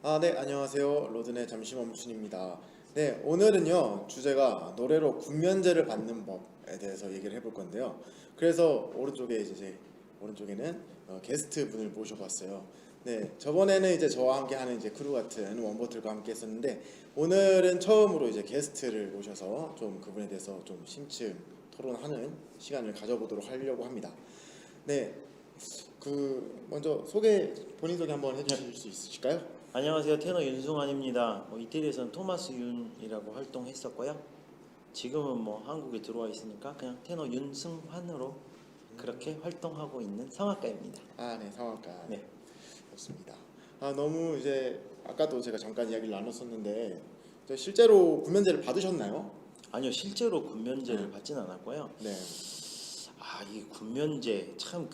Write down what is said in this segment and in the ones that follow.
네, 안녕하세요. 로든의 잠시 멈춘입니다. 네, 오늘은요, 주제가 노래로 군면제를 받는 법에 대해서 얘기를 해볼 건데요. 그래서 오른쪽에 이제 제 오른쪽에는 게스트 분을 모셔봤어요. 네, 저번에는 이제 저와 함께 하는 이제 크루 같은 원보틀과 함께 했었는데, 오늘은 처음으로 이제 게스트를 모셔서 좀 그분에 대해서 좀 심층 토론하는 시간을 가져보도록 하려고 합니다. 네, 먼저 본인 소개 한번 해주실 수 있으실까요? 안녕하세요. 테너 윤승환입니다. 이태리에서는 토마스 윤이라고 활동했었고요. 지금은 한국에 들어와 있으니까 그냥 테너 윤승환으로 그렇게 활동하고 있는 성악가입니다. 네, 상황가. 네. 좋습니다. 너무 이제 아까도 제가 잠깐 이야기를 나눴었는데 실제로 군면제를 받으셨나요? 아니요, 실제로 군면제를 받진 않았고요. 네. 이 군면제 참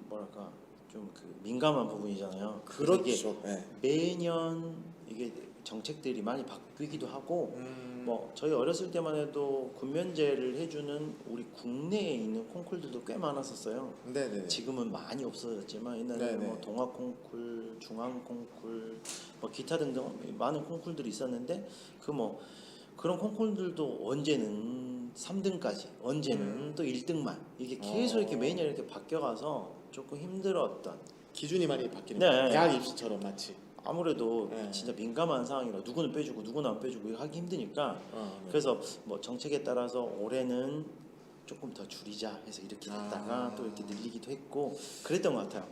뭐랄까 좀 민감한 부분이잖아요. 그렇죠. 이게 네. 매년 이게 정책들이 많이 바뀌기도 하고 저희 어렸을 때만 해도 군면제를 해주는 우리 국내에 있는 콩쿨들도 꽤 많았었어요. 네네. 지금은 많이 없어졌지만 옛날에는 네네. 동학 콩쿨, 중앙 콩쿨, 기타 등등 많은 콩쿨들이 있었는데 그런 콩쿨들도 언제는 3등까지, 언제는 또 1등만 이게 계속 이렇게 매년 이렇게 바뀌어가서 조금 힘들었던. 기준이 많이 바뀌는 네. 거예요. 대학 입시처럼 마치. 아무래도 네. 진짜 민감한 상황이라 누구는 빼주고 누구는 안 빼주고 이거 하기 힘드니까 네. 그래서 정책에 따라서 올해는 조금 더 줄이자 해서 이렇게 됐다가 또 이렇게 늘리기도 했고 그랬던 것 같아요.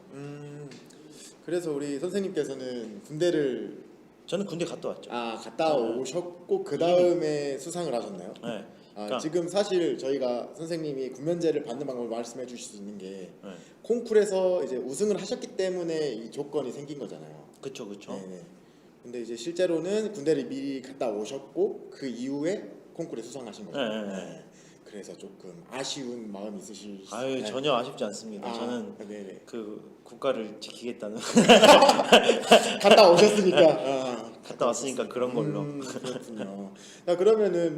그래서 우리 선생님께서는 군대를 저는 군대 갔다 왔죠. 갔다 오셨고 그 다음에 수상을 하셨나요? 네. 그러니까, 지금 사실 저희가 선생님이 군면제를 받는 방법을 말씀해 주실 수 있는 게 네. 콩쿨에서 이제 우승을 하셨기 때문에 이 조건이 생긴 거잖아요. 그쵸. 네네. 근데 이제 실제로는 군대를 미리 갔다 오셨고 그 이후에 콩쿨에 수상하신 거죠. 네. 그래서 조금 아쉬운 마음이 있으실 수 아유, 전혀 아쉽지 않습니다. 저는 네네. 국가를 지키겠다는 갔다 오셨으니까 갔다 왔으니까 그런 걸로. 그렇군요. 그러면은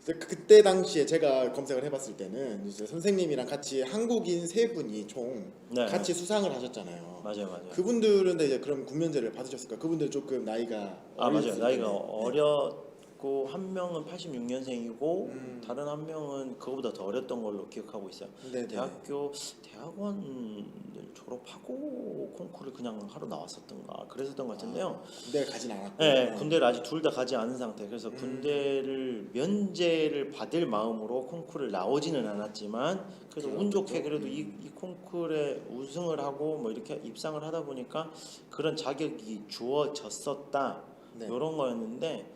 그때 당시에 제가 검색을 해봤을 때는 이제 선생님이랑 같이 한국인 세 분이 총 네. 같이 수상을 하셨잖아요. 맞아요. 그분들은 이제 그럼 군면제를 받으셨을까? 그분들 조금 나이가 맞아요. 어렸을 나이가 때는. 어렸고 한 명은 86년생이고 다른 한 명은 그거보다 더 어렸던 걸로 기억하고 있어요. 네네. 대학원을 졸업하고 콩쿠르를 그냥 하러 나왔었던가 그랬었던 것 같은데요. 군대를 가진 않았고. 네, 군대를 아직 둘 다 가지 않은 상태. 그래서 군대를 면제를 받을 마음으로 콩쿠르를 나오지는 않았지만 그래서 운 좋게 그래도 이 콩쿠르에 우승을 하고 이렇게 입상을 하다 보니까 그런 자격이 주어졌었다. 네. 이런 거였는데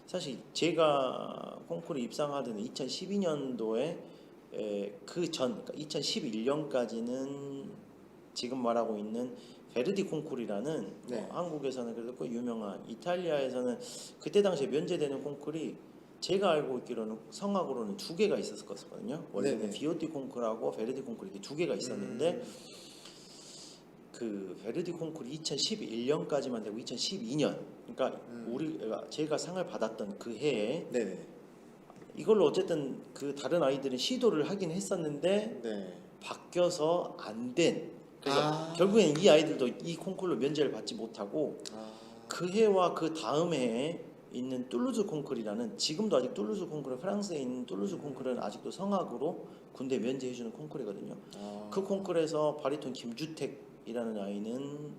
사실 제가 콩쿠르 입상하던 2012년도에 그러니까 2011년까지는 지금 말하고 있는 베르디 콩쿠르라는 네. 한국에서는 그래도 꽤 유명한, 이탈리아에서는 그때 당시에 면제되는 콩쿠르이 제가 알고 있기로는 성악으로는 2개가 있었거든요. 원래는 네네. 비오티 콩쿠르하고 베르디 콩쿠르 이렇게 2개가 있었는데 그 베르디 콩쿠르 2011년까지만 되고 2012년 그러니까 제가 상을 받았던 그 해에 네네. 이걸로 어쨌든 그 다른 아이들은 시도를 하긴 했었는데 네. 바뀌어서 안 된. 그래서 결국엔 이 아이들도 이 콩쿠르로 면제를 받지 못하고 그 해와 그 다음 해에 있는 툴루즈 콩쿠르라는, 지금도 아직 툴루즈 콩쿠르, 프랑스에 있는 툴루즈 콩쿠르는 아직도 성악으로 군대 면제해주는 콩쿠르거든요. 그 콩쿠르에서 바리톤 김주택이라는 아이는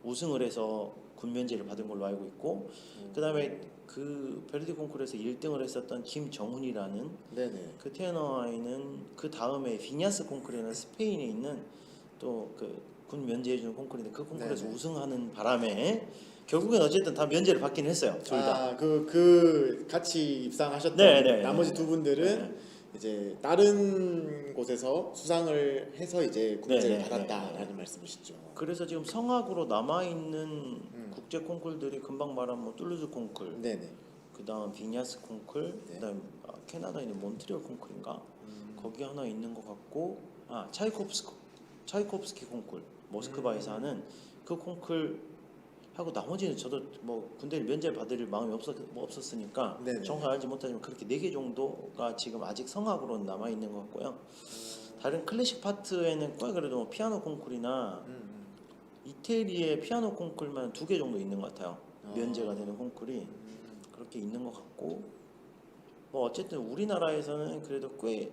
우승을 해서 군 면제를 받은 걸로 알고 있고 그다음에 그 베르디 콩쿠르에서 1등을 했었던 김정훈이라는 네네. 그 테너 아이는 그 다음에 비냐스 콩쿠르라는 스페인에 있는 또 그 군 면제해주는 콩쿠르인데 그 콩쿠르에서 네네. 우승하는 바람에 결국엔 어쨌든 다 면제를 받긴 했어요. 둘 다. 같이 입상하셨던 네네. 나머지 두 분들은 네. 이제 다른 곳에서 수상을 해서 이제 군제를 네네. 받았다라는 말씀이시죠. 그래서 지금 성악으로 남아 있는 국제 콩쿨들이 금방 말한 툴루즈 콩쿨, 네네. 그다음 비냐스 콩쿨, 네. 그다음 캐나다에 있는 몬트리올 콩쿨인가 거기 하나 있는 것 같고 차이콥스키 콩쿨 모스크바에서 하는 그 콩쿨 하고 나머지는 저도 군대를 면제 받을 마음이 없었으니까 네네. 정확히 알지 못하지만 그렇게 4개 정도가 지금 아직 성악으로는 남아 있는 것 같고요. 다른 클래식 파트에는 꽤 그래도 피아노 콩쿨이나 이태리에 피아노 콩쿨만 2개 정도 있는 것 같아요. 아. 면제가 되는 콩쿨이 그렇게 있는 것 같고, 뭐 어쨌든 우리나라에서는 그래도 꽤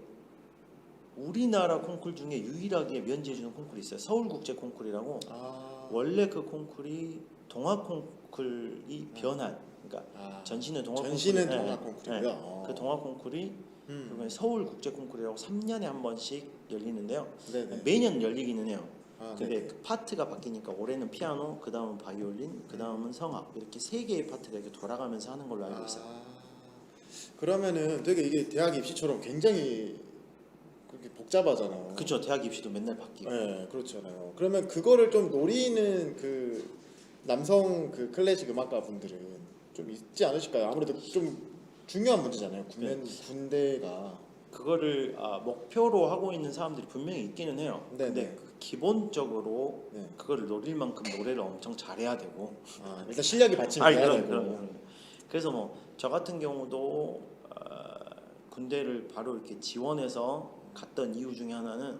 우리나라 콩쿨 중에 유일하게 면제해주는 콩쿨이 있어요. 서울국제 콩쿨이라고. 원래 그 콩쿨이 동학 콩쿨이 변한, 그러니까 전시는 동학 전시는 콩쿨, 동학 콩쿨이고요. 그 동학 콩쿨이 이번에 서울국제 콩쿨이라고 3년에 한 번씩 열리는데요. 네네. 매년 열리기는 해요. 근데 네네. 그 파트가 바뀌니까 올해는 피아노, 그 다음은 바이올린, 그 다음은 성악, 이렇게 3개의 파트가 이렇게 돌아가면서 하는 걸로 알고 있어요. 그러면은 되게 이게 대학 입시처럼 굉장히 그렇게 복잡하잖아요. 그렇죠. 대학 입시도 맨날 바뀌고. 네, 그렇잖아요. 그러면 그거를 좀 노리는 그 남성 그 클래식 음악가 분들은 좀 있지 않으실까요? 아무래도 좀 중요한 문제잖아요. 군대가. 그거를 목표로 하고 있는 사람들이 분명히 있기는 해요. 네네. 근데 기본적으로 네. 그거를 노릴 만큼 노래를 엄청 잘해야 되고. 일단 실력이 받침돼야 되고. 그럼. 그래서 뭐 저 같은 경우도 군대를 바로 이렇게 지원해서 갔던 이유 중에 하나는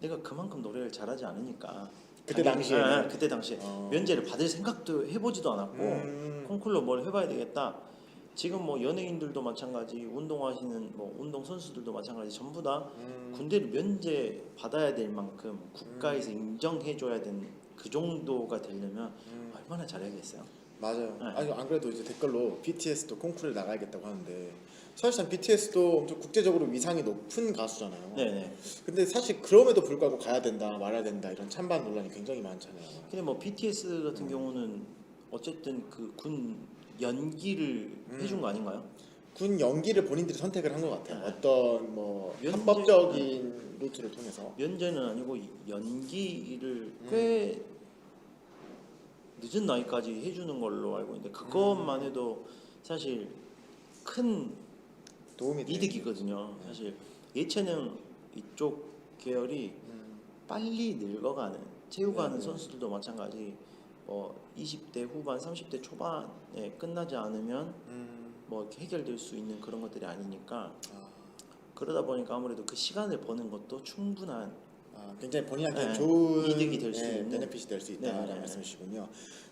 내가 그만큼 노래를 잘하지 않으니까. 그때 당시에. 그때 당시에 면제를 받을 생각도 해보지도 않았고 콩쿨로 뭘 해봐야 되겠다. 지금 뭐 연예인들도 마찬가지, 운동하시는 뭐 운동 선수들도 마찬가지, 전부 다 군대를 면제 받아야 될 만큼 국가에서 인정해줘야 되는 그 정도가 되려면 얼마나 잘해야겠어요. 맞아요. 네. 아니 안 그래도 이제 댓글로 BTS도 콩쿠르에 나가야겠다고 하는데 사실상 BTS도 엄청 국제적으로 위상이 높은 가수잖아요. 네네. 근데 사실 그럼에도 불구하고 가야 된다, 말아야 된다 이런 찬반 논란이 굉장히 많잖아요. 근데 뭐 BTS 같은 경우는 어쨌든 그 군 연기를 해준 거 아닌가요? 군 연기를 본인들이 선택을 한 것 같아요. 네. 어떤 뭐 면제- 합법적인 루트를 통해서. 면제는 아니고 연기를 꽤 늦은 나이까지 해주는 걸로 알고 있는데 그것만 해도 사실 큰 도움이 돼요. 이득이거든요. 사실 예체능 이쪽 계열이 빨리 늙어가는 체육하는 네. 선수들도 마찬가지. 20대 후반, 30대 초반에 끝나지 않으면 뭐 이렇게 해결될 수 있는 그런 것들이 아니니까 그러다 보니까 아무래도 그 시간을 버는 것도 충분한 굉장히 본인한테 네, 좋은 이득이 될수 있는. 베네핏이 될 수 있다라는 네. 말씀이시군요.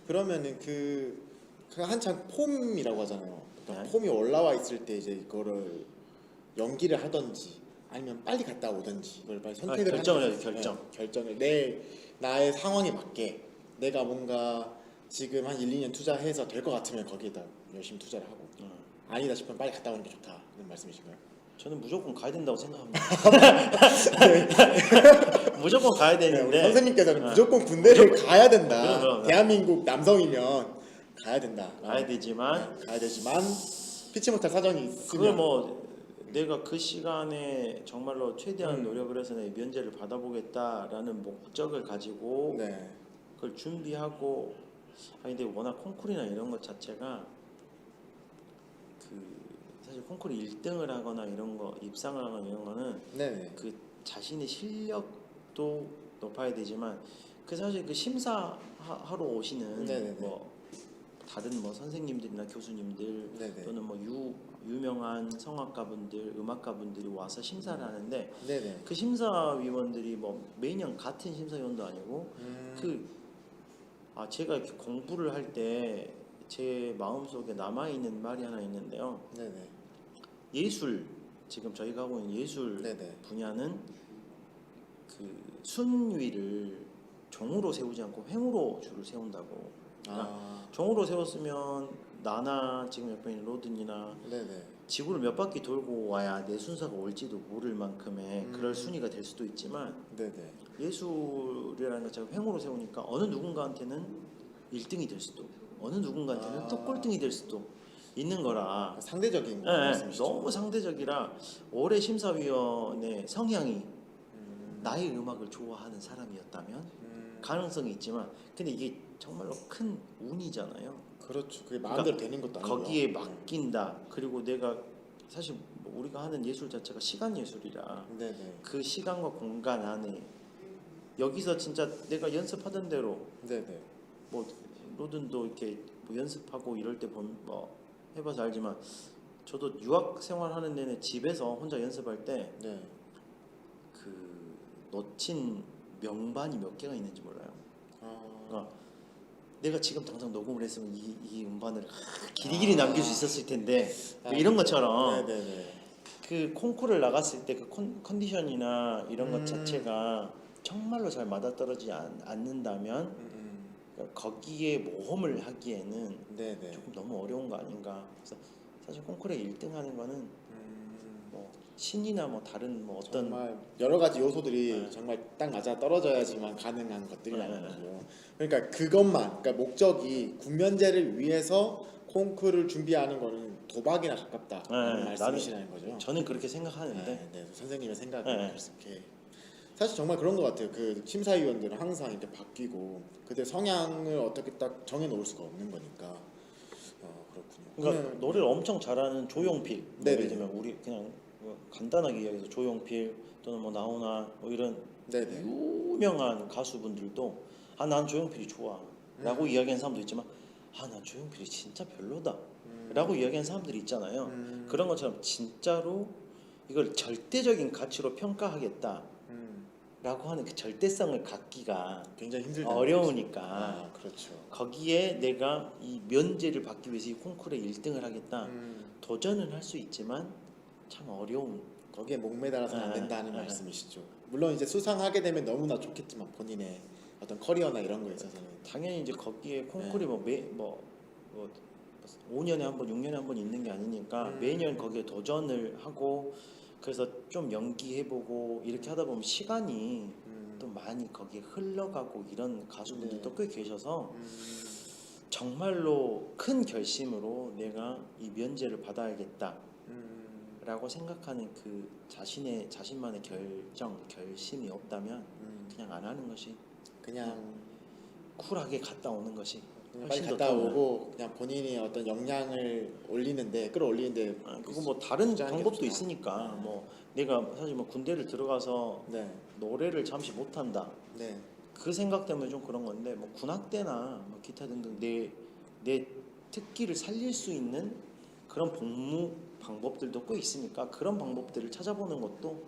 그러면은 그 한창 폼이라고 하잖아요. 그러니까 네. 폼이 올라와 있을 때 이제 이거를 연기를 하던지 아니면 빨리 갔다 오던지 이걸 빨리 선택을 결정을 하는 해야죠, 결정. 네, 결정을 나의 상황에 맞게 내가 뭔가 지금 한 1, 2년 투자해서 될 것 같으면 거기에다 열심히 투자를 하고 아니다 싶으면 빨리 갔다 오는 게 좋다는 말씀이신가요? 저는 무조건 가야 된다고 생각합니다. 무조건 가야 네, 우리 되는데 선생님께서는 무조건 군대를 가야 된다. 그럼. 대한민국 남성이면 가야 된다. 가야 되지만 가야 되지만 피치 못할 사정이 있으면 그걸 뭐 내가 그 시간에 정말로 최대한 노력을 해서 내 면제를 받아보겠다라는 목적을 가지고 네. 그걸 준비하고 근데 워낙 콩쿨이나 이런 것 자체가 그 사실 콩쿨 1등을 하거나 이런 거 입상을 하거나 이런 거는 네네. 그 자신의 실력도 높아야 되지만 그 사실 그 심사하러 오시는 네네네. 뭐 다른 뭐 선생님들이나 교수님들 네네. 또는 뭐 유명한 성악가분들, 음악가분들이 와서 심사를 하는데 네네. 그 심사위원들이 뭐 매년 같은 심사위원도 아니고 제가 이렇게 공부를 할 때 제 마음속에 남아 있는 말이 하나 있는데요. 네네. 예술 지금 저희가 하고 있는 예술 네네. 분야는 그 순위를 종으로 세우지 않고 횡으로 줄을 세운다고. 그러니까 종으로 세웠으면 나나 지금 옆에 있는 로든이나 네네. 지구를 몇 바퀴 돌고 와야 내 순서가 올지도 모를 만큼의 그럴 순위가 될 수도 있지만 네네. 예술이라는 것 자체가 횡으로 세우니까 어느 누군가한테는 1등이 될 수도 어느 누군가한테는 또 꼴등이 될 수도 있는 거라. 상대적인 네, 말씀이시죠. 너무 상대적이라 올해 심사위원의 성향이 나의 음악을 좋아하는 사람이었다면 가능성이 있지만 근데 이게 정말로 큰 운이잖아요. 그렇죠. 그게 마음대로 되는 것도 아니고 거기에 맡긴다. 그리고 내가 사실 뭐 우리가 하는 예술 자체가 시간 예술이라 네네. 그 시간과 공간 안에 여기서 진짜 내가 연습하던 대로 네네. 뭐 로든도 이렇게 뭐 연습하고 이럴 때 뭐 해봐서 알지만 저도 유학 생활하는 내내 집에서 혼자 연습할 때 네. 그 놓친 명반이 몇 개가 있는지 몰라요. 그러니까 내가 지금 당장 녹음을 했으면 이 음반을 길이길이 남길 수 있었을 텐데 뭐 이런 것처럼 네네네. 그 콩쿠르를 나갔을 때 그 컨디션이나 이런 것 음. 자체가 정말로 잘 맞아떨어지지 않는다면 그러니까 거기에 모험을 하기에는 네네. 조금 너무 어려운 거 아닌가. 그래서 사실 콩쿠르에 1등하는 거는 뭐 신이나 뭐 다른 뭐 어떤 정말 여러 가지 요소들이 네. 정말 딱 맞아 떨어져야지만 가능한 것들이라는 네. 거죠. 그러니까 그것만, 그러니까 목적이 군면제를 위해서 콩쿠르를 준비하는 거는 도박이나 가깝다라는 네, 말씀이시라는 거죠. 저는 그렇게 생각하는데 네, 선생님의 생각은 네. 그렇게. 사실 정말 그런 것 같아요. 그 심사위원들은 항상 이렇게 바뀌고 그때 성향을 어떻게 딱 정해놓을 수가 없는 거니까. 그렇군요. 그러니까 그러면- 노래를 엄청 잘하는 조용필 뭐 네네. 예를 들면 우리 그냥 뭐 간단하게 이야기해서 조용필 또는 뭐 나훈아 뭐 이런 네네. 유명한 가수분들도 아 난 조용필이 좋아 라고 이야기하는 사람도 있지만 아 난 조용필이 진짜 별로다 라고 이야기하는 사람들이 있잖아요. 그런 것처럼 진짜로 이걸 절대적인 가치로 평가하겠다 라고 하는 그 절대성을 갖기가 굉장히 힘들다. 어려우니까 그렇죠. 거기에 내가 이 면제를 받기 위해서 이 콩쿠르에 1등을 하겠다 도전은 할 수 있지만 참 어려운 거기에 목매달아서는 안 네, 된다는 네. 말씀이시죠. 물론 이제 수상하게 되면 너무나 좋겠지만 본인의 어떤 커리어나 이런 거에 있어서는 당연히 이제 거기에 콩쿠르이 뭐 5년에 한 번, 6년에 한 번 있는 게 아니니까 매년 거기에 도전을 하고 그래서 좀 연기해보고 이렇게 하다 보면 시간이 또 많이 거기에 흘러가고 이런 가수분들도 꽤 계셔서 정말로 큰 결심으로 내가 이 면제를 받아야겠다 라고 생각하는 그 자신만의 결심이 없다면 그냥 안 하는 것이 그냥 쿨하게 갔다 오는 것이 빨리 훨씬 더 갔다 도움이 오고 그냥 본인이 어떤 역량을 끌어올리는데 그거 뭐 다른 투자하는 게 방법도 없구나. 있으니까 뭐 내가 사실 뭐 군대를 들어가서 네, 노래를 잠시 못한다 네, 그 생각 때문에 좀 그런 건데 뭐 군악대나 뭐 기타 등등 내 특기를 살릴 수 있는 그런 복무 방법들도 꽤 있으니까 그런 방법들을 찾아보는 것도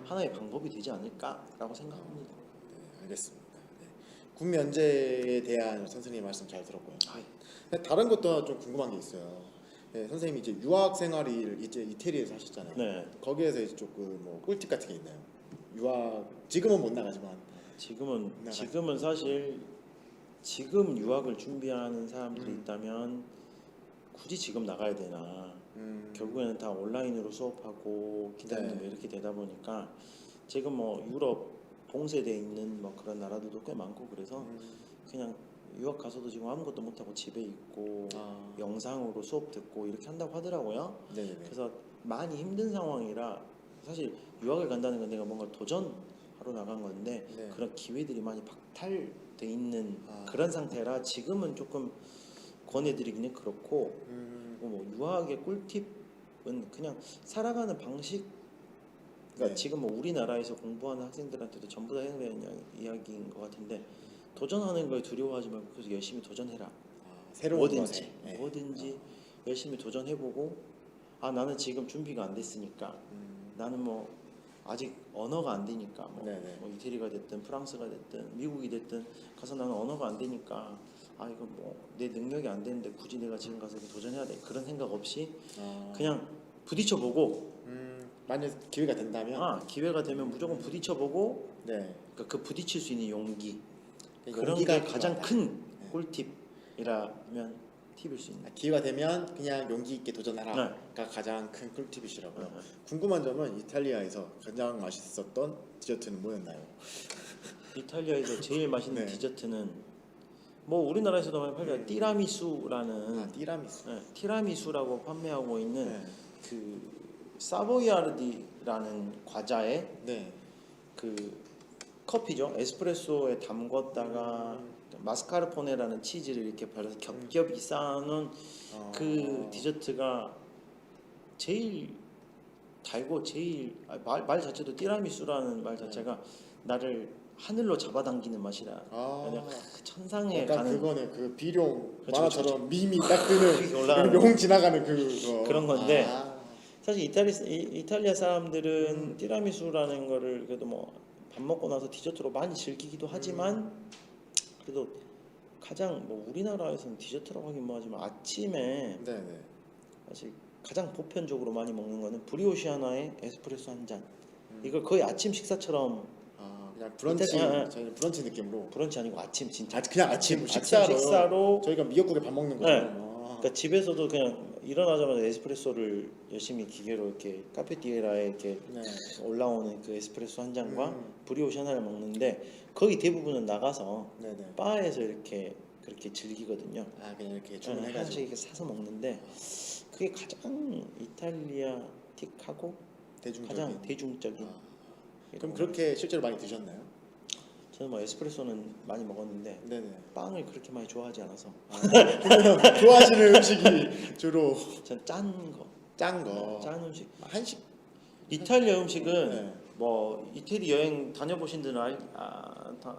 하나의 방법이 되지 않을까라고 생각합니다. 네, 알겠습니다. 네. 군 면제에 대한 선생님 말씀 잘 들었고요. 아, 근데 다른 것도 좀 궁금한 게 있어요. 네, 선생님이 이제 유학 생활을 이제 이태리에서 하셨잖아요. 네. 거기에서 이제 조금 뭐 꿀팁 같은 게 있나요? 유학 지금은 못 나가지만 지금은 사실 지금 유학을 준비하는 사람들이 있다면 굳이 지금 나가야 되나 결국에는 다 온라인으로 수업하고 기타도 네. 이렇게 되다 보니까 지금 뭐 유럽 봉쇄돼 있는 뭐 그런 나라들도 꽤 많고 그래서 그냥 유학 가서도 지금 아무것도 못하고 집에 있고 영상으로 수업 듣고 이렇게 한다고 하더라고요. 네네네. 그래서 많이 힘든 상황이라 사실 유학을 간다는 건 내가 뭔가 도전하러 나간 건데 네. 그런 기회들이 많이 박탈돼 있는 그런 상태라 지금은 조금 권해드리기는 그렇고 뭐 유학의 꿀팁은 그냥 살아가는 방식. 그러니까 네. 지금 뭐 우리나라에서 공부하는 학생들한테도 전부 다 해야 되는 이야기인 것 같은데 도전하는 걸 두려워하지 말고 그래서 열심히 도전해라. 새로운 뭐든지 것에. 네. 뭐든지 열심히 도전해보고 아 나는 지금 준비가 안 됐으니까 나는 뭐 아직 언어가 안 되니까 뭐, 네네. 뭐 이태리가 됐든 프랑스가 됐든 미국이 됐든 가서 나는 언어가 안 되니까 아 이거 뭐 내 능력이 안 되는데 굳이 내가 지금 가서 이렇게 도전해야 돼 그런 생각 없이 그냥 부딪혀보고 만약 기회가 된다면 기회가 되면 무조건 부딪혀보고 네. 그러니까 그 부딪힐 수 있는 용기 그런 용기가 게 가장 필요하다. 큰 꿀팁이라면 팁일 수 있는. 기회가 되면 그냥 용기 있게 도전하라가 네. 가장 큰 꿀팁이시라고요. 네. 궁금한 점은 이탈리아에서 가장 맛있었던 디저트는 뭐였나요? 이탈리아에서 제일 맛있는 네. 디저트는 뭐 우리나라에서도 많이 팔려요. 띠라미수라는 티라미수. 네, 티라미수라고 판매하고 있는 네. 그 사보이아르디라는 과자에 네. 그 커피죠. 에스프레소에 담궜다가 마스카르포네라는 치즈를 이렇게 발라서 겹겹이 쌓아놓은 그 디저트가 제일 달고 제일 말 자체도 띠라미수라는 말 자체가 나를 하늘로 잡아당기는 맛이라. 그냥 천상에 약간 가는 그거는 그 비룡 그렇죠, 만화처럼 밈이 딱 뜨는 올라가는 용 지나가는 그거. 그런 건데 사실 이탈리아 사람들은 띠라미수라는 거를 그래도 뭐 밥 먹고 나서 디저트로 많이 즐기기도 하지만 그래도 가장 뭐 우리나라에서는 디저트라고 하긴 뭐하지만 아침에 네네. 사실 가장 보편적으로 많이 먹는 거는 브리오시 하나에 에스프레소 한 잔. 음. 이걸 거의 아침 식사처럼 그냥 브런치, 이탈- 저희는 브런치 느낌으로. 브런치 아니고 아침 진짜. 그냥 아침 아침 식사로요? 식사로. 저희가 미역국에 밥 먹는 네. 것처럼. 그러니까 집에서도 그냥 일어나자마자 에스프레소를 열심히 기계로 이렇게 카페티에라에 이렇게 네. 올라오는 그 에스프레소 한 잔과 음. 브리오시 하나를 먹는데 거의 대부분은 나가서 네네. 바에서 이렇게 그렇게 즐기거든요. 그냥 이렇게 하나씩 주문해가지고. 이렇게 사서 먹는데 그게 가장 이탈리아틱하고 대중적인. 가장 대중적인. 그럼 그렇게 실제로 많이 드셨나요? 저는 뭐 에스프레소는 많이 먹었는데 네네. 빵을 그렇게 많이 좋아하지 않아서 그러면 좋아하시는 음식이 주로 전 짠 거, 짠 거. 짠 음식. 한식. 이탈리아 음식은 네. 뭐 이태리 여행 다녀보신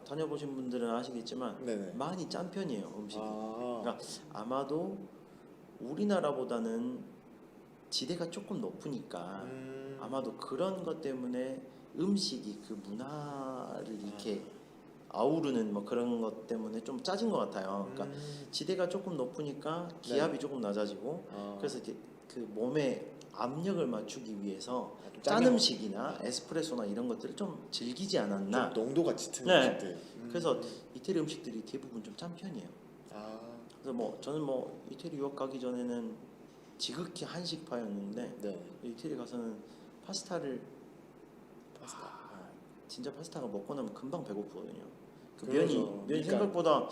다녀보신 분들은 아시겠지만 네네. 많이 짠 편이에요 음식이. 아. 그러니까 아마도 우리나라보다는 지대가 조금 높으니까 아마도 그런 것 때문에 음식이 그 문화를 이렇게 아우르는 뭐 그런 것 때문에 좀 짜진 것 같아요. 그러니까 지대가 조금 높으니까 기압이 네. 조금 낮아지고 아. 그래서 이제 그 몸에 압력을 맞추기 위해서 좀 짠 짜게 음식이나 에스프레소나 이런 것들을 좀 즐기지 않았나. 좀 농도가 짙은 네. 음식들. 그래서 이태리 음식들이 대부분 좀 짠 편이에요. 아. 그래서 뭐 저는 뭐 이태리 유학 가기 전에는 지극히 한식파였는데 네. 이태리 가서는 파스타를 파스타. 진짜 파스타가 먹고 나면 금방 배고프거든요. 그 그러죠. 면이 그러니까. 생각보다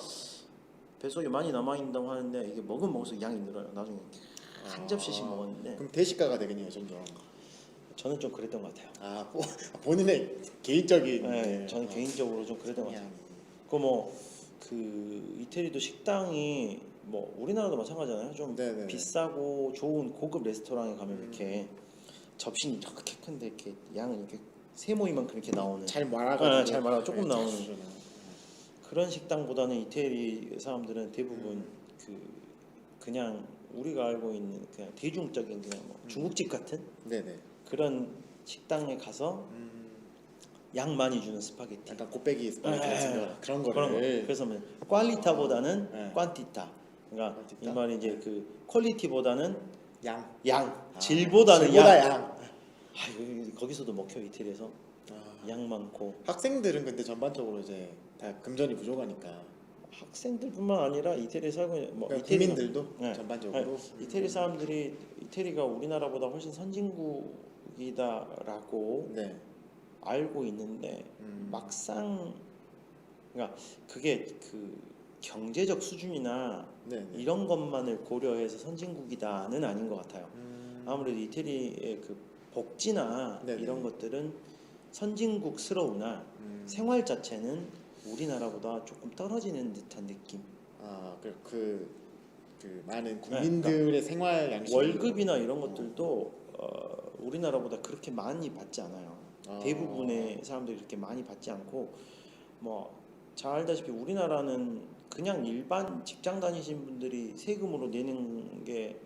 뱃속에 많이 남아 있다고 하는데 이게 먹으면 먹을수록 양이 늘어요. 나중에 한 접시씩 먹었는데 그럼 대식가가 되겠네요, 점점. 저는 좀 그랬던 것 같아요. 본인의 개인적인. 네, 저는 개인적으로 좀 그랬던 것 같아요. 그 이태리도 식당이 뭐 우리나라도 마찬가지잖아요. 좀 네네네. 비싸고 좋은 고급 레스토랑에 가면 이렇게 접시는 이렇게 큰데 이렇게 양은 이렇게 세모이만큼 이렇게 나오는 잘 말아가지고. 잘 말아 조금 네, 나오는 주잖아요. 그런 식당보다는 이태리 사람들은 대부분 그냥 우리가 알고 있는 그냥 대중적인 그냥 뭐 중국집 같은 네네. 그런 식당에 가서 양 많이 주는 스파게티 약간 곱빼기 스파게티 네. 같은 거 그런 그런 거. 거를. 그래서 뭐 퀄리타보다는 네. 꽌티타. 그러니까 꽌티타? 이 말이 이제 그 퀄리티보다는 양. 질보다는 질보다 양. 양. 거기서도 먹혀 이태리에서 양 많고. 학생들은 근데 전반적으로 이제 다 금전이 부족하니까. 학생들뿐만 아니라 이태리에 살고 있는 뭐 그러니까 이태리가- 국민들도 네. 전반적으로. 이태리 사람들이 이태리가 우리나라보다 훨씬 선진국이다라고 네. 알고 있는데 막상 그러니까 그게 그 경제적 수준이나 네. 이런 것만을 고려해서 선진국이다는 아닌 것 같아요. 아무래도 이태리의 그 복지나 네네. 이런 것들은 선진국스러우나 생활 자체는 우리나라보다 조금 떨어지는 듯한 느낌. 그 많은 국민들의 생활 양식. 월급이나 이런 것들도 우리나라보다 그렇게 많이 받지 않아요. 대부분의 사람들이 그렇게 많이 받지 않고 뭐 잘 알다시피 우리나라는 그냥 일반 직장 다니신 분들이 세금으로 내는 게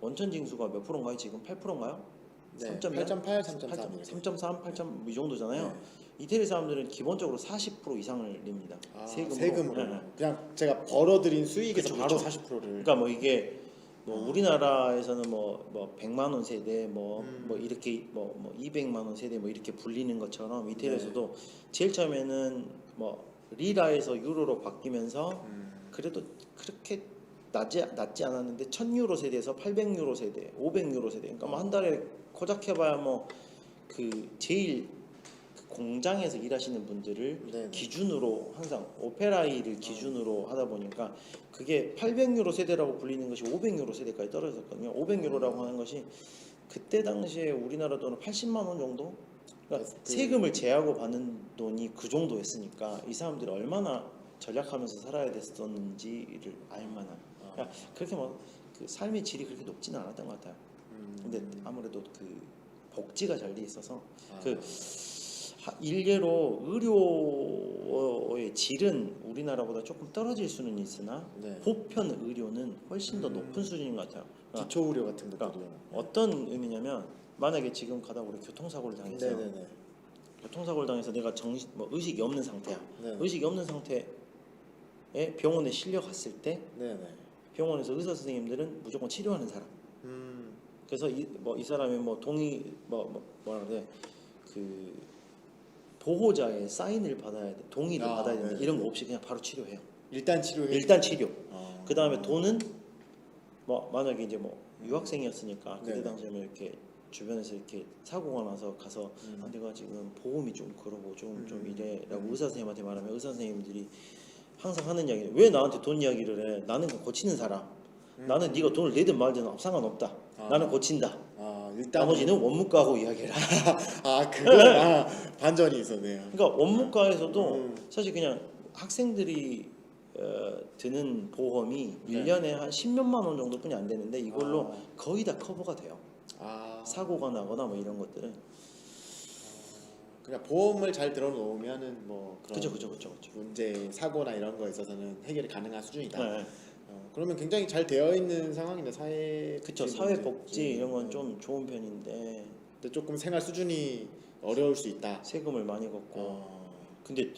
원천 징수가 몇 프로인가요? 지금 8%인가요? 네. 3.8, 8.8, 3.3 이렇게. 3.3, 8.3 이 정도잖아요. 네. 이태리 사람들은 기본적으로 40% 이상을 냅니다. 세금으로. 네. 그냥 제가 벌어들인 수익에서 그쵸, 바로 그쵸. 40%를. 그러니까 뭐 이게 뭐 우리나라에서는 뭐 100만 원 세대 뭐 이렇게 뭐 200만 원 세대 뭐 이렇게 불리는 것처럼 이태리에서도 제일 처음에는 뭐 리라에서 유로로 바뀌면서 그래도 그렇게 낮지 않았는데 1000유로 세대에서 800유로 세대, 500유로 세대. 그러니까 뭐 한 달에 고작 해봐야 뭐 그 제일 그 공장에서 일하시는 분들을 네네. 기준으로 항상 오페라이를 기준으로 하다 보니까 그게 800유로 세대라고 불리는 것이 500유로 세대까지 떨어졌거든요. 500유로라고 하는 것이 그때 당시에 우리나라 돈은 80만 원 정도? 그러니까 세금을 제하고 받는 돈이 그 정도였으니까 이 사람들이 얼마나 절약하면서 살아야 됐었는지를 알만한. 그러니까 그렇게 뭐 그 삶의 질이 그렇게 높지는 않았던 것 같아요. 근데 아무래도 그 복지가 잘 돼 있어서 그 일례로 의료의 질은 우리나라보다 조금 떨어질 수는 있으나 네. 보편 의료는 훨씬 더 높은 수준인 것 같아요. 그러니까 기초 의료 같은 것들이요. 어떤 의미냐면 만약에 지금 가다 우리 교통사고를 당했어요. 네네네. 교통사고를 당해서 내가 의식이 없는 상태야. 네. 의식이 없는 상태 병원에 실려갔을 때 네네. 병원에서 의사 선생님들은 무조건 치료하는 사람. 그래서 이 사람이 뭐 동의 뭐라 그래 그 보호자의 사인을 받아야 돼, 동의를 받아야 된다 네. 이런 거 없이 그냥 바로 치료해요. 일단 치료해. 일단 치료. 아. 그 다음에 돈은 뭐 만약에 이제 뭐 유학생이었으니까 그때 네네. 당시에는 이렇게 주변에서 이렇게 사고가 나서 가서 아, 내가 지금 보험이 좀 그러고 좀 이래라고 의사 선생님한테 말하면 의사 선생님들이 항상 하는 이야기는 왜 나한테 돈 이야기를 해? 나는 그거 고치는 사람. 나는 네가 돈을 내든 말든 상관없다. 나는 고친다. 일단 나머지는 원무과하고 이야기해라. 그거 반전이 있었네요. 그러니까 원무과에서도 사실 그냥 학생들이 드는 보험이 네. 1년에 한 10몇만 원 정도뿐이 안 되는데 이걸로 거의 다 커버가 돼요. 사고가 나거나 뭐 이런 것들은. 그냥 보험을 잘 들어놓으면은 뭐 그런 그죠. 문제 사고나 이런 거에 있어서는 해결이 가능한 수준이다. 네. 그러면 굉장히 잘 되어 있는 상황인데 사회 그쵸. 사회복지 이런 건 좀 좋은 편인데 근데 조금 생활 수준이 어려울 수 있다. 세금을 많이 걷고. 근데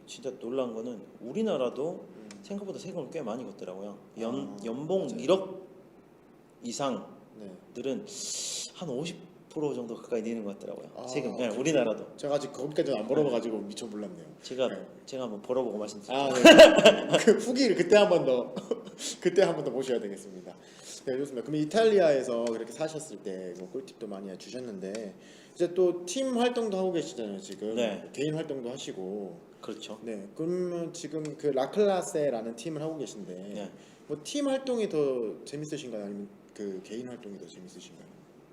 진짜 놀란 거는 우리나라도 생각보다 세금을 꽤 많이 걷더라고요. 연봉 맞아요. 1억 이상들은 네. 한 50% 정도 가까이 내는 것 같더라고요. 세금. 그렇구나. 우리나라도. 제가 아직 거기까지는 안 벌어봐가지고 미처 몰랐네요. 제가 한번 벌어보고 말씀드릴게요. 네. 그 후기를 그때 한 번 더 그때 한 번 더 모셔야 되겠습니다. 네, 좋습니다. 그럼 이탈리아에서 그렇게 사셨을 때 뭐 꿀팁도 많이 주셨는데 이제 또 팀 활동도 하고 계시잖아요. 지금 네. 개인 활동도 하시고. 그렇죠. 네. 그러면 지금 그 라클라세라는 팀을 하고 계신데 네. 뭐 팀 활동이 더 재밌으신가요? 아니면 그 개인 활동이 더 재밌으신가요?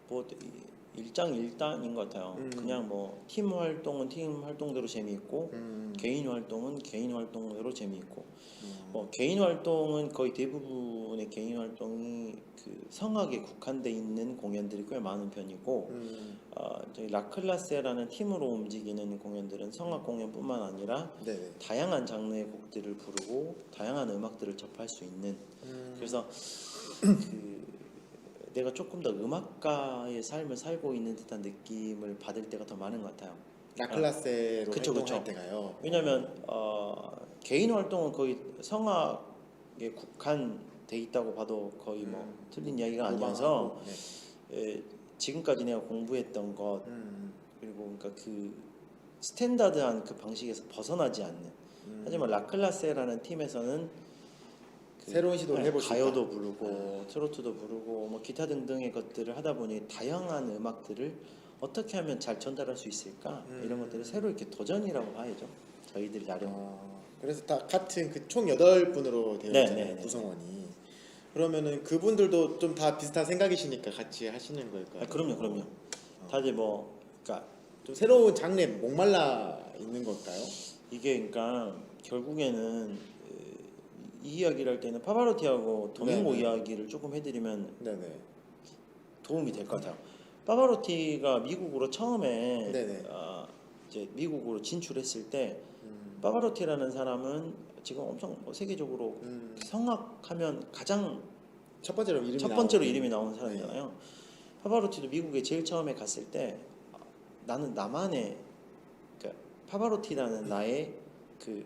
뭐 일장일단인 것 같아요. 그냥 뭐 팀 활동은 팀 활동대로 재미있고 개인 활동은 개인 활동대로 재미있고 뭐 개인 활동은 거의 대부분의 개인 활동이 그 성악에 국한돼 있는 공연들이 꽤 많은 편이고 저희 라클라세라는 팀으로 움직이는 공연들은 성악 공연뿐만 아니라 네네. 다양한 장르의 곡들을 부르고 다양한 음악들을 접할 수 있는 그래서 내가 조금 더 음악가의 삶을 살고 있는 듯한 느낌을 받을 때가 더 많은 것 같아요. 라클라세로 그쵸. 활동할 때가요. 왜냐하면 개인 활동은 거의 성악에 국한돼 있다고 봐도 거의 뭐 틀린 이야기가 아니어서 네. 지금까지 내가 공부했던 것 그리고 그러니까 그 스탠다드한 그 방식에서 벗어나지 않는 하지만 라클라세라는 팀에서는 새로운 시도를 해볼 수 있다. 가요도 부르고 트로트도 부르고 뭐 기타 등등의 것들을 하다 보니 다양한 음악들을 어떻게 하면 잘 전달할 수 있을까 이런 것들을 새로 이렇게 도전이라고 봐야죠. 저희들이 나름. 그래서 다 같은 그 총 8분으로 되어 있잖아요. 네. 구성원이. 그러면은 그분들도 좀 다 비슷한 생각이시니까 같이 하시는 걸까요? 그럼요. 다들 뭐 그러니까 좀 새로운 장르에 목말라 있는 걸까요? 이게 그러니까 결국에는 이 이야기를 할 때는 파바로티하고 도밍고 네네. 이야기를 조금 해드리면 네네. 도움이 될 것 같아요. 파바로티가 미국으로 처음에 네네. 이제 미국으로 진출했을 때 파바로티라는 사람은 지금 엄청 뭐 세계적으로 성악하면 가장 첫 번째로 이름이 나오는 사람이잖아요. 파바로티도 미국에 제일 처음에 갔을 때 나는 나만의 그러니까 파바로티라는 나의 그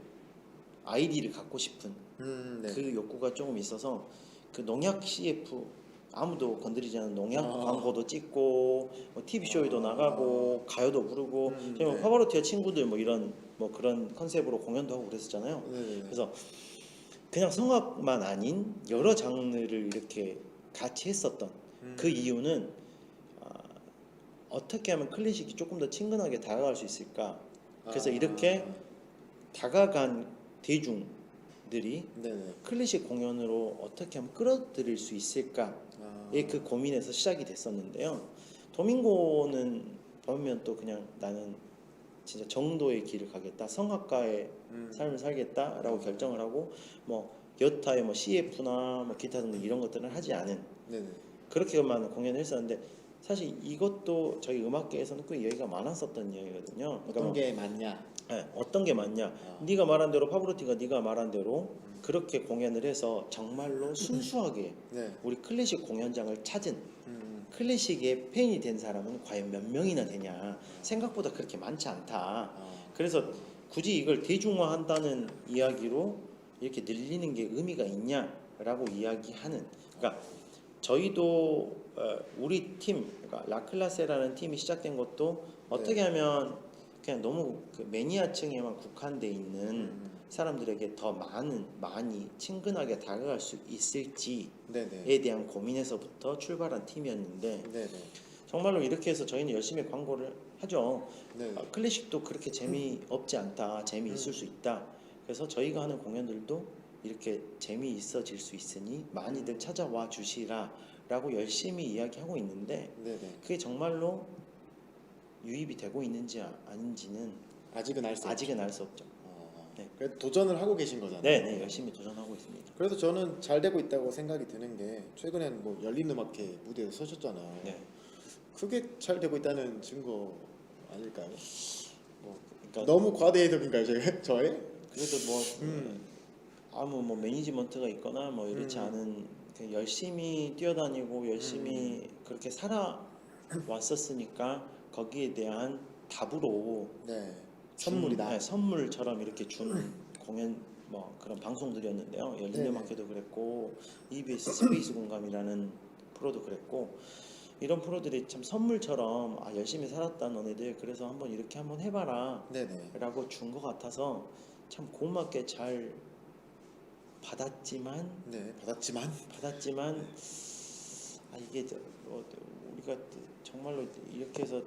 아이디를 갖고 싶은 네. 그 욕구가 조금 있어서 그 농약 CF 아무도 건드리지 않은 농약 광고도 찍고 뭐 TV 쇼에도 나가고 가요도 부르고 지금 네. 파바로티와 친구들 뭐 이런 뭐 그런 컨셉으로 공연도 하고 그랬었잖아요. 네네. 그래서 그냥 성악만 아닌 여러 장르를 이렇게 같이 했었던 그 이유는 어떻게 하면 클래식이 조금 더 친근하게 다가갈 수 있을까? 그래서 이렇게 다가간 대중들이 네네. 클래식 공연으로 어떻게 하면 끌어들일 수 있을까의 그 고민에서 시작이 됐었는데요. 도밍고는 보면 또 그냥 나는 진짜 정도의 길을 가겠다, 성악가의 삶을 살겠다라고 결정을 하고 뭐 여타의 뭐 CF나 뭐 기타 등등 이런 것들은 하지 않은 네네. 그렇게만 공연을 했었는데 사실 이것도 저희 음악계에서는 꽤 얘기가 많았었던 이야기거든요. 그러니까 어떤 게 맞냐? 어떤 게 맞냐? 네가 말한 대로 파브로티가 네가 말한 대로 그렇게 공연을 해서 정말로 순수하게 네. 우리 클래식 공연장을 찾은 클래식의 팬이 된 사람은 과연 몇 명이나 되냐? 생각보다 그렇게 많지 않다. 그래서 굳이 이걸 대중화한다는 이야기로 이렇게 늘리는 게 의미가 있냐라고 이야기하는. 그러니까 저희도 우리 팀, 그러니까 라클라세라는 팀이 시작된 것도 어떻게 하면 그냥 너무 그 매니아층에만 국한돼 있는 사람들에게 더 많이 친근하게 다가갈 수 있을지에 네네. 대한 고민에서부터 출발한 팀이었는데 네네. 정말로 이렇게 해서 저희는 열심히 광고를 하죠. 네. 클래식도 그렇게 재미없지 않다, 재미있을 수 있다. 그래서 저희가 하는 공연들도 이렇게 재미있어질 수 있으니 많이들 찾아와 주시라라고 열심히 이야기하고 있는데 네네. 그게 정말로 유입이 되고 있는지 아닌지는 아직은 알 수 없죠. 아직은 알 수 없죠. 네. 그래도 도전을 하고 계신 거잖아요. 네, 열심히 도전하고 있습니다. 그래서 저는 잘 되고 있다고 생각이 드는 게 최근에는 뭐 열린 음악회 무대에 서셨잖아요. 네. 그게 잘 되고 있다는 증거 아닐까요? 그러니까 너무 과대 해석인가요, 저의? 그래도 뭐 아무 뭐 매니지먼트가 있거나 뭐 이렇지 않은 그 열심히 뛰어다니고 열심히 그렇게 살아왔었으니까 거기에 대한 답으로 네. 선물이다. 선물처럼 이렇게 준 공연 뭐 그런 방송들이었는데요. 열린 네네. 음악회도 그랬고 EBS 스페이스 공감이라는 프로도 그랬고 이런 프로들이 참 선물처럼 열심히 살았다 너네들 그래서 한번 이렇게 한번 해봐라 네네. 라고 준 것 같아서 참 고맙게 잘 받았지만 네, 받았지만 이게 우리가 정말로 이렇게 해서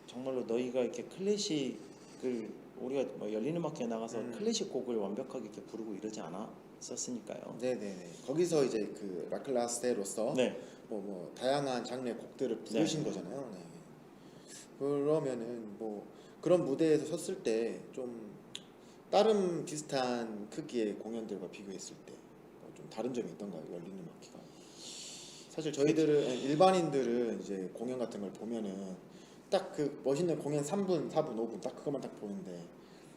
정말로 너희가 이렇게 클래식을 우리가 뭐 열린 음악회에 나가서 클래식 곡을 완벽하게 이렇게 부르고 이러지 않았었으니까요. 네네네. 거기서 이제 그 라클라스테로서 네. 뭐 다양한 장르의 곡들을 부르신 거잖아요. 네. 그러면은 뭐 그런 무대에서 섰을 때 좀 다른 비슷한 크기의 공연들과 비교했을 때 좀 다른 점이 있던가요? 열린 음악회가. 사실 저희들은 일반인들은 이제 공연 같은 걸 보면은 딱 그 멋있는 공연 3분, 4분, 5분 딱 그것만 딱 보는데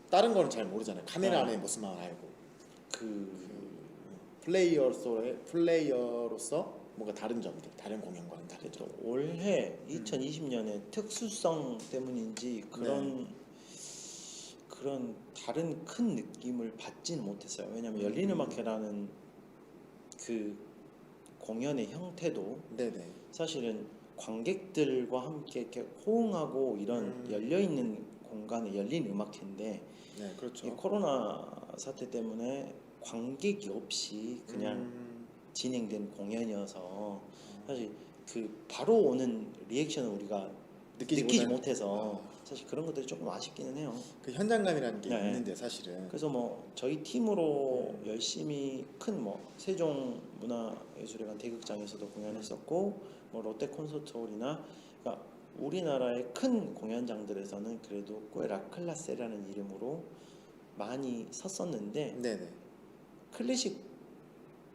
다른 거는 잘 모르잖아요. 카메라 안에 모습만 알고. 플레이어로서 뭔가 다른 점들, 다른 공연과는 다른 점. 올해 2020년에 특수성 때문인지 그런 다른 큰 느낌을 받지는 못했어요. 왜냐하면 열린 음악회라는 그 공연의 형태도 네네. 사실은 관객들과 함께 이렇게 호응하고 이런 열려 있는 공간에 열린 음악회인데 네, 그렇죠. 이 코로나 사태 때문에 관객이 없이 그냥 진행된 공연이어서 사실 그 바로 오는 리액션을 우리가 느끼지 못해서 사실 그런 것들이 조금 아쉽기는 해요. 그 현장감이라는 게 네. 있는데 사실은. 그래서 뭐 저희 팀으로 열심히 큰 뭐 세종문화예술회관 대극장에서도 공연했었고 뭐 롯데 콘서트홀이나 그러니까 우리나라의 큰 공연장들에서는 그래도 꽤 라클라세라는 이름으로 많이 섰었는데 네네. 클래식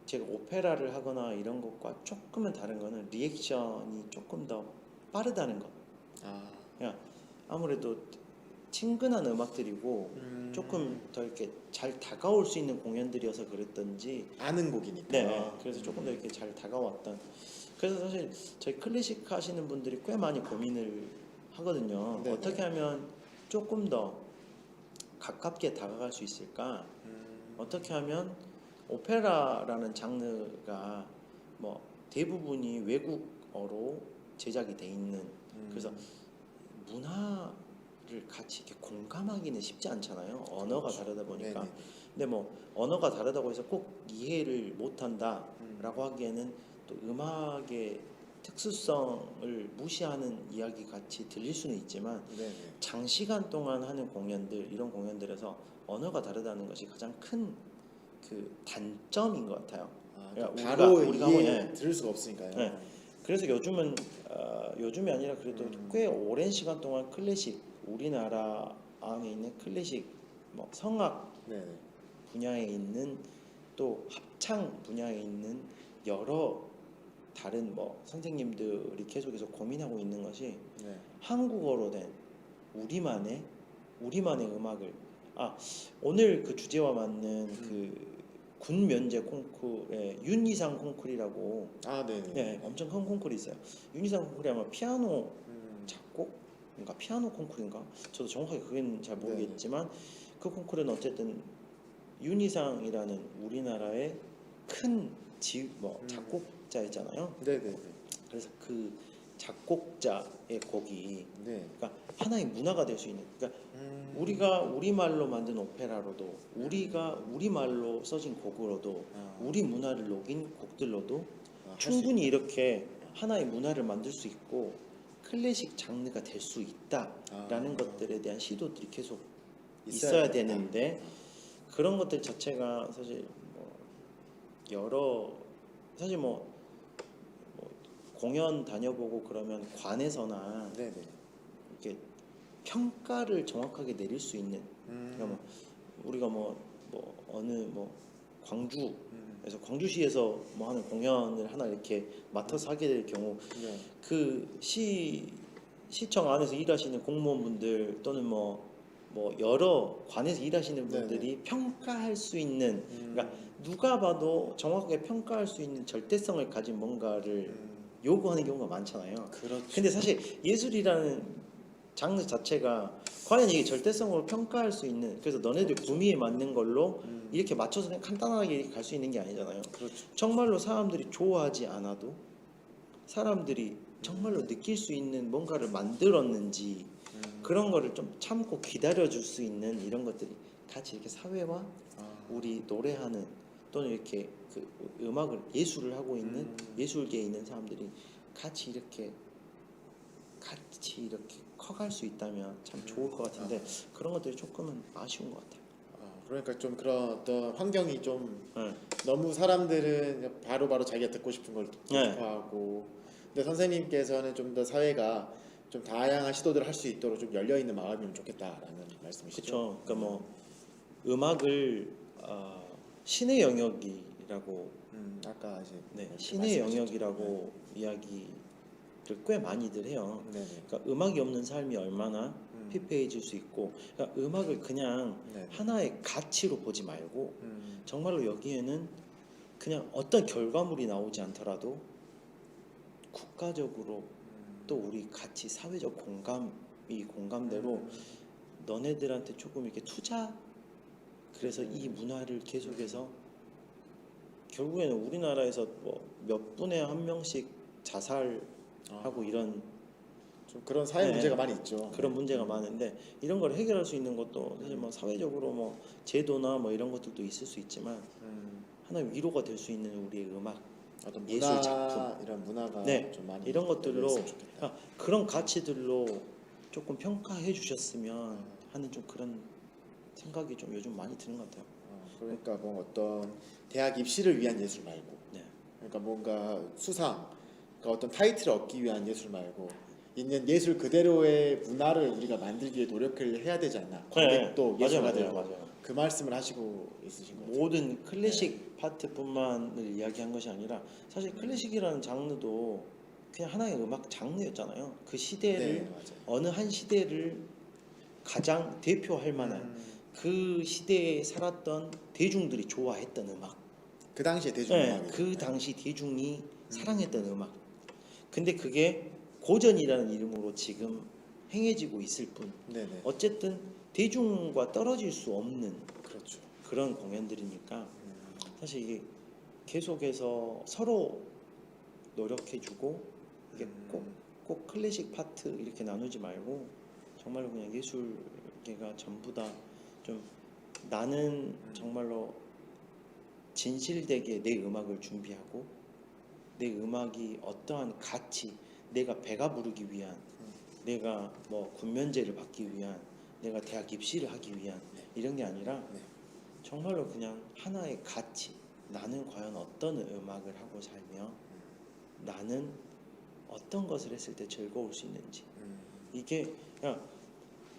제가 오페라를 하거나 이런 것과 조금은 다른 거는 리액션이 조금 더 빠르다는 것. 그냥 아무래도 친근한 음악들이고 조금 더 이렇게 잘 다가올 수 있는 공연들이어서 그랬던지 아는 곡이니까. 네, 그래서 조금 더 이렇게 잘 다가왔던. 그래서 사실 저희 클래식 하시는 분들이 꽤 많이 고민을 하거든요. 네네. 어떻게 하면 조금 더 가깝게 다가갈 수 있을까? 어떻게 하면 오페라라는 장르가 뭐 대부분이 외국어로 제작이 돼 있는 그래서 문화를 같이 이렇게 공감하기는 쉽지 않잖아요. 언어가 다르다 보니까. 네네. 근데 뭐 언어가 다르다고 해서 꼭 이해를 못한다라고 하기에는 또 음악의 특수성을 무시하는 이야기 같이 들릴 수는 있지만 네네. 장시간 동안 하는 공연들 이런 공연들에서 언어가 다르다는 것이 가장 큰 그 단점인 것 같아요. 그러니까 바로 우리가 이해 들을 수가 없으니까요. 네. 그래서 요즘은 요즘이 아니라 그래도 꽤 오랜 시간 동안 클래식 우리나라 안에 있는 클래식 뭐 성악 네네. 분야에 있는 또 합창 분야에 있는 여러 다른 뭐 선생님들이 계속해서 고민하고 있는 것이 네. 한국어로 된 우리만의 음악을 오늘 그 주제와 맞는 그 군 면제 콩쿠르의 윤이상 콩쿠르라고 네네. 네, 엄청 큰 콩쿠르 있어요. 윤이상 콩쿠르 아마 피아노 작곡 피아노 콩쿠르인가? 저도 정확하게 그건 잘 모르겠지만 그 콩쿠르는 어쨌든 윤희상이라는 우리나라의 큰 작곡자였잖아요. 네네네. 그래서 그 작곡자의 곡이 네. 그러니까 하나의 문화가 될 수 있는 그러니까 우리가 우리말로 만든 오페라로도 우리가 우리말로 써진 곡으로도 우리 문화를 녹인 곡들로도 할수 충분히 이렇게 하나의 문화를 만들 수 있고 클래식 장르가 될 수 있다라는 것들에 대한 시도들이 계속 있어야 되는데 그런 것들 자체가 사실 사실 공연 다녀보고 그러면 관에서나 네네. 이렇게 평가를 정확하게 내릴 수 있는 그러니까 우리가 어느 광주에서 광주시에서 하는 공연을 하나 이렇게 맡아서 하게 될 경우 네. 그 시청 안에서 일하시는 공무원분들 또는 여러 관에서 일하시는 분들이 평가할 수 있는 그러니까 누가 봐도 정확하게 평가할 수 있는 절대성을 가진 뭔가를 요구하는 경우가 많잖아요. 그렇죠. 근데 사실 예술이라는 장르 자체가 과연 이게 절대성으로 평가할 수 있는 그래서 너네들 구미에 맞는 걸로 이렇게 맞춰서 그냥 간단하게 갈 수 있는 게 아니잖아요. 그렇죠. 정말로 사람들이 좋아하지 않아도 사람들이 정말로 느낄 수 있는 뭔가를 만들었는지 그런 거를 좀 참고 기다려줄 수 있는 이런 것들이 같이 이렇게 사회와 우리 노래하는 또는 이렇게 그 음악을 예술을 하고 있는 예술계에 있는 사람들이 같이 이렇게 커갈 수 있다면 참 좋을 것 같은데 그런 것들이 조금은 아쉬운 것 같아요. 그러니까 좀 그런 어떤 환경이 좀 네. 너무 사람들은 바로바로 자기가 듣고 싶은 걸 듣고 네. 싶어하고 근데 선생님께서는 좀 더 사회가 좀 다양한 시도들을 할 수 있도록 좀 열려 있는 마음이면 좋겠다라는 말씀이시죠? 그렇죠. 그러니까 음악을 신의 영역이라고 아까 이제 신의 말씀하셨죠. 영역이라고 이야기를 꽤 많이들 해요. 네네. 그러니까 음악이 없는 삶이 얼마나 피폐해질 수 있고 그러니까 음악을 그냥 네네. 하나의 가치로 보지 말고 정말로 여기에는 그냥 어떤 결과물이 나오지 않더라도 국가적으로 또 우리 같이 사회적 공감대로 너네들한테 조금 이렇게 투자 그래서 이 문화를 계속해서 결국에는 우리나라에서 몇 분에 한 명씩 자살하고 이런 좀 그런 사회 네. 문제가 많이 있죠. 그런 문제가 많은데 이런 걸 해결할 수 있는 것도 사실 사회적으로 제도나 이런 것들도 있을 수 있지만 하나의 위로가 될 수 있는 우리의 음악 어떤 문화, 예술 작품 이런 문화가 네, 좀 많이 이런 것들로 열렸으면 좋겠다. 그런 가치들로 조금 평가해 주셨으면 하는 좀 그런 생각이 좀 요즘 많이 드는 것 같아요. 그러니까 어떤 대학 입시를 위한 예술 말고 네. 그러니까 뭔가 수상 그러니까 어떤 타이틀을 얻기 위한 예술 말고 있는 예술 그대로의 문화를 우리가 만들기 위해 노력을 해야 되지 않나. 관객도 예술가들도 맞아요. 그 말씀을 하시고 있으신 거죠. 모든 클래식 파트뿐만을 이야기한 것이 아니라 사실 클래식이라는 장르도 그냥 하나의 음악 장르였잖아요. 그 시대를 맞아요. 어느 한 시대를 가장 대표할 만한 그 시대에 살았던 대중들이 좋아했던 음악. 그 당시에 대중음악이 그 당시 대중이 사랑했던 음악. 근데 그게 고전이라는 이름으로 지금 행해지고 있을 뿐. 네네. 어쨌든 대중과 떨어질 수 없는 그렇죠. 그런 공연들이니까 사실 이게 계속해서 서로 노력해주고 이게 꼭 클래식 파트 이렇게 나누지 말고 정말로 그냥 예술계가 전부 다 좀 나는 정말로 진실되게 내 음악을 준비하고 내 음악이 어떠한 가치 내가 배가 부르기 위한 내가 군면제를 받기 위한 내가 대학 입시를 하기 위한 이런 게 아니라 정말로 그냥 하나의 가치 나는 과연 어떤 음악을 하고 살며 나는 어떤 것을 했을 때 즐거울 수 있는지 이게 그냥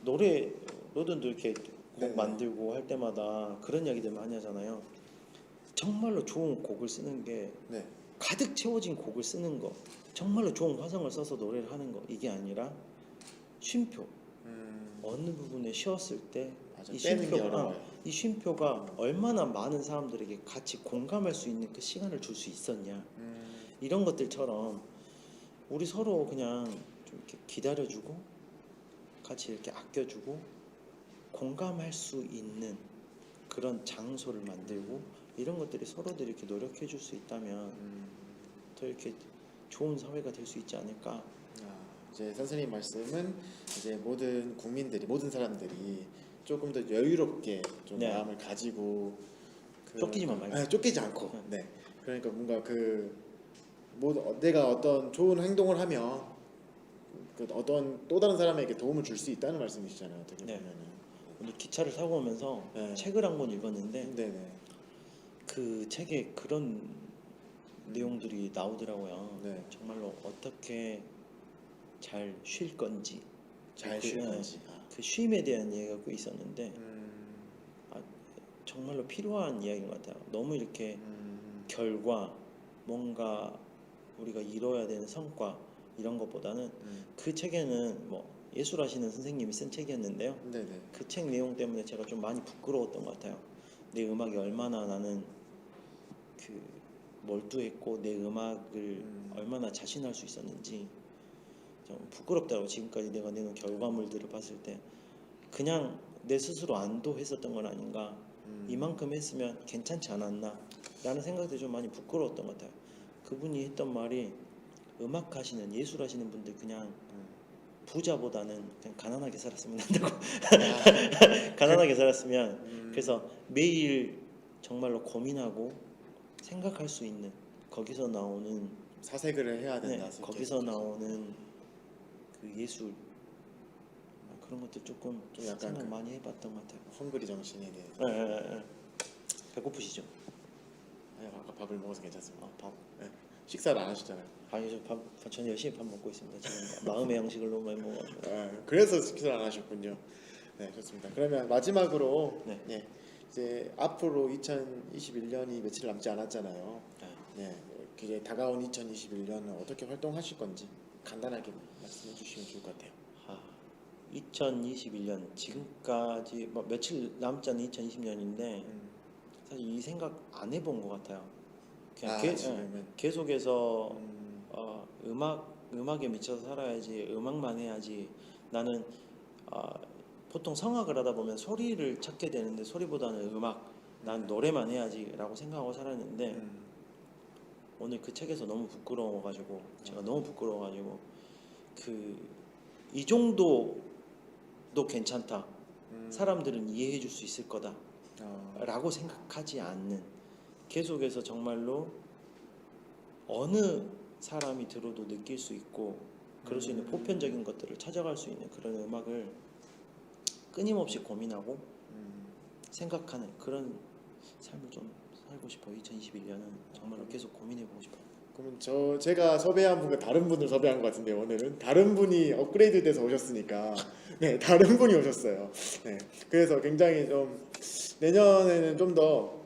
노래로든도 이렇게 곡 만들고 할 때마다 그런 이야기들 많이 하잖아요. 정말로 좋은 곡을 쓰는 게 가득 채워진 곡을 쓰는 거 정말로 좋은 화성을 써서 노래를 하는 거 이게 아니라 쉼표 어느 부분에 쉬었을 때 이 쉼표가 얼마나 많은 사람들에게 같이 공감할 수 있는 그 시간을 줄 수 있었냐 이런 것들처럼 우리 서로 그냥 좀 이렇게 기다려주고 같이 이렇게 아껴주고 공감할 수 있는 그런 장소를 만들고 이런 것들이 서로들 이렇게 노력해 줄 수 있다면 더 이렇게 좋은 사회가 될 수 있지 않을까. 이제 선생님 말씀은 이제 모든 국민들이 모든 사람들이 조금 더 여유롭게 좀 네. 마음을 가지고 쫓기지만 말고. 아니, 쫓기지 않고 네 그러니까 뭔가 내가 어떤 좋은 행동을 하면 그 어떤 또 다른 사람에게 도움을 줄 수 있다는 말씀이시잖아요. 어떻게 네. 보면은 오늘 기차를 타고 오면서 네. 책을 한 권 읽었는데 네네 그 책에 그런 내용들이 나오더라고요. 네. 정말로 어떻게 잘 쉴 건지, 잘 그, 쉴 예, 건지 그 쉼에 대한 얘기가 꽤 있었는데 정말로 필요한 이야기인 것 같아요. 너무 이렇게 결과, 뭔가 우리가 이뤄야 되는 성과 이런 것보다는 그 책에는 뭐 예술하시는 선생님이 쓴 책이었는데요. 네네 그 책 내용 때문에 제가 좀 많이 부끄러웠던 것 같아요. 내 음악이 얼마나 나는 그 몰두했고 내 음악을 얼마나 자신할 수 있었는지 좀 부끄럽더라고. 지금까지 내가 내놓은 결과물들을 봤을 때 그냥 내 스스로 안도했었던 건 아닌가. 이만큼 했으면 괜찮지 않았나 라는 생각들이 좀 많이 부끄러웠던 것 같아요. 그분이 했던 말이 음악 하시는 예술 하시는 분들 그냥 부자보다는 그냥 가난하게 살았으면 한다고. 가난하게 살았으면 그래서 매일 정말로 고민하고 생각할 수 있는 거기서 나오는 사색을 해야 된다. 거기서 나오는 그 예술 그런 것들 조금 좀 약간 생각 그 많이 해봤던 것 같아요. 헝그리 정신에 대해서 예. 배고프시죠? 아까 밥을 먹어서 괜찮습니다. 밥. 네. 식사를 안 하셨잖아요. 아니 저는 열심히 밥 먹고 있습니다. 지금 마음의 양식을 너무 많이 먹어가지고. 그래서 식사를 안 하셨군요. 네, 좋습니다. 그러면 마지막으로 네. 이제 앞으로 2021년이 며칠 남지 않았잖아요. 네, 이제 다가온 2021년은 어떻게 활동하실 건지 간단하게 말씀해 주시면 좋을 것 같아요. 2021년 지금까지 뭐 며칠 남지 않은 2020년인데 사실 이 생각 안 해본 것 같아요. 그냥 지금은 계속해서 음악에 미쳐서 살아야지, 음악만 해야지. 나는 보통 성악을 하다 보면 소리를 찾게 되는데 소리보다는 음악, 난 노래만 해야지라고 생각하고 살았는데 오늘 그 책에서 너무 부끄러워가지고 제가 너무 부끄러워가지고 이 정도도 괜찮다. 사람들은 이해해줄 수 있을 거다라고 생각하지 않는 계속해서 정말로 어느 사람이 들어도 느낄 수 있고 그럴 수 있는 보편적인 것들을 찾아갈 수 있는 그런 음악을 끊임없이 고민하고 생각하는 그런 삶을 좀 살고 싶어요. 2021년은 정말로 계속 고민해보고 싶어요. 그러면 제가 섭외한 분과 다른 분을 섭외한 것 같은데 오늘은 다른 분이 업그레이드 돼서 오셨으니까 네 다른 분이 오셨어요. 네 그래서 굉장히 좀 내년에는 좀 더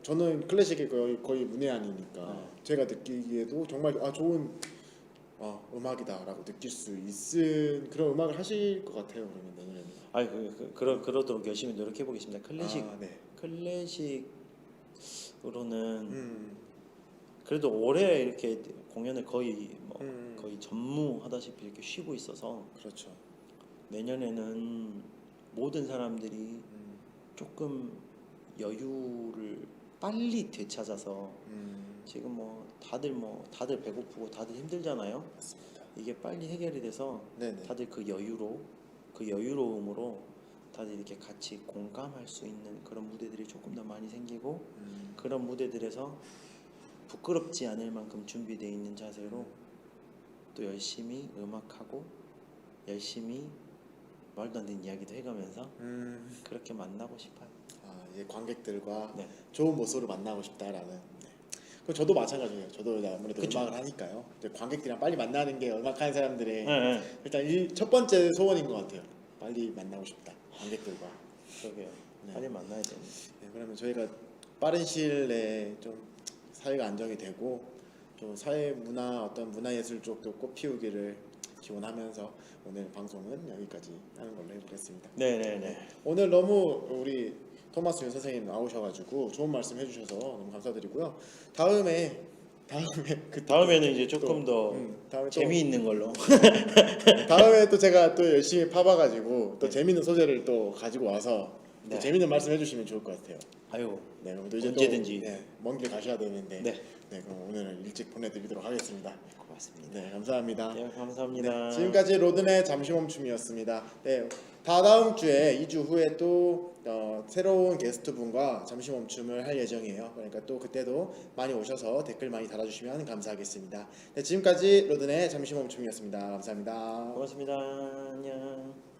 저는 클래식이 거의 문외한이니까 제가 느끼기에도 정말 좋은 음악이다라고 느낄 수 있는 그런 음악을 하실 것 같아요. 그러면 내년에는. 그러도록 열심히 노력해 보겠습니다. 네. 클래식으로는 그래도 올해 이렇게 공연을 거의 거의 전무하다시피 이렇게 쉬고 있어서 그렇죠. 내년에는 모든 사람들이 조금 여유를 빨리 되찾아서 지금 다들 배고프고 다들 힘들잖아요. 맞습니다. 이게 빨리 해결이 돼서 네네. 다들 그 여유로움으로 다들 이렇게 같이 공감할 수 있는 그런 무대들이 조금 더 많이 생기고 그런 무대들에서 부끄럽지 않을 만큼 준비되어 있는 자세로 또 열심히 음악하고 열심히 말도 안 되는 이야기도 해가면서 그렇게 만나고 싶어요. 이제 관객들과 네. 좋은 모습으로 만나고 싶다라는. 네. 그럼 저도 마찬가지예요. 저도 아무래도 그쵸. 음악을 하니까요. 이제 관객들이랑 빨리 만나는 게 음악하는 사람들의 네. 일단 첫 번째 소원인 것 같아요. 빨리 만나고 싶다. 관객들과. 그러게요. 네. 빨리 만나야 되는데. 네, 그러면 저희가 빠른 시일 내에 좀 사회가 안정이 되고 좀 사회 문화 어떤 문화예술 쪽도 꽃피우기를 기원하면서 오늘 방송은 여기까지 하는 걸로 해보겠습니다. 네네네. 오늘 너무 우리 토마스 윤 선생님 나오셔가지고 좋은 말씀 해주셔서 너무 감사드리고요. 다음에는 이제 조금 더 다음에 재미있는 걸로. 다음에 또 제가 또 열심히 파봐가지고 또 재미있는 소재를 또 가지고 와서 네. 재밌는 말씀 해주시면 좋을 것 같아요. 아유, 네, 그럼 또 이제 언제든지. 먼 길 가셔야 되는데 네. 그럼 오늘은 일찍 보내드리도록 하겠습니다. 고맙습니다. 네, 감사합니다. 네, 감사합니다. 지금까지 로든의 잠시멈춤이었습니다. 네, 다다음 주에 2주 후에 또 새로운 게스트분과 잠시멈춤을 할 예정이에요. 그러니까 또 그때도 많이 오셔서 댓글 많이 달아주시면 감사하겠습니다. 네, 지금까지 로든의 잠시멈춤이었습니다. 감사합니다. 고맙습니다. 안녕.